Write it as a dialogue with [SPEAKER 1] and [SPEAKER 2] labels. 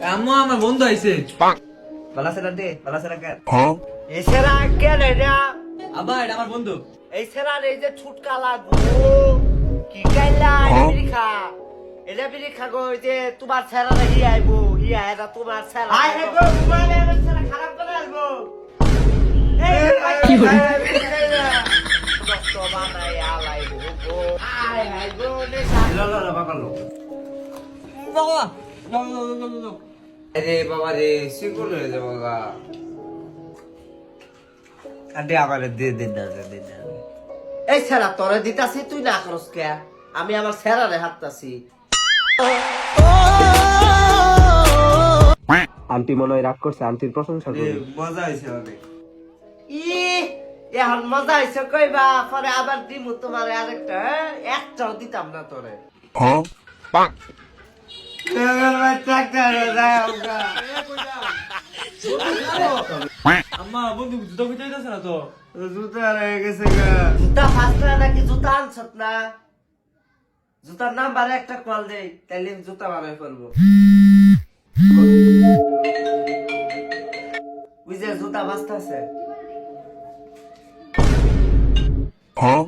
[SPEAKER 1] আম্মু আমার বন্ধু আইছে।
[SPEAKER 2] বালা সেরা দে, বালা সেরা কে?
[SPEAKER 3] Huh?
[SPEAKER 2] এই সেরা কে রে না?
[SPEAKER 1] আব্বা এটা আমার বন্ধু।
[SPEAKER 2] এই সেরা এই যে ছুটকা লাগো। কি কাইলা বিড়ি খা। এটা বিড়ি খা গো, এই যে তোমার সেরা রে হি আইবো, হি আইরা তোমার সেরা। আই হে গো, মানে আমার সেরা খারাপ করে আসবো। কি হলো? নষ্ট বানাই আলাই গো। আয় হাই গো নে সা। লো বাবা লো।
[SPEAKER 1] বাবা লো।
[SPEAKER 2] আরে বাবা রে সিকুল হয়ে যাবো গা। আরে আমার দে না। এই সেরা তোরে দিতাছি, তুই না করস কে? আমি আমার সেরারে হাঁটতাছি।
[SPEAKER 4] আন্টি মনে হয় রাগ করছে, আন্টির প্রশংসা করি।
[SPEAKER 2] মজা হয়েছে অনেক। এখন মজা হয়েছে কইবা, পরে আবার দিমু তোমার আরেকটা। একটাও দিতাম না তোরে।
[SPEAKER 3] Huh?
[SPEAKER 1] আম্মা বন্ধু জুতা খুঁজে যাইতেছে না তো।
[SPEAKER 2] জুতা ফার্স্ট নাকি জুতা আনছত না? জুতার নাম্বারে একটা কল দেই, তাইলে জুতা বানাই ফেলবো। ওই যে জুতা বাঁচতেছে।
[SPEAKER 3] Huh?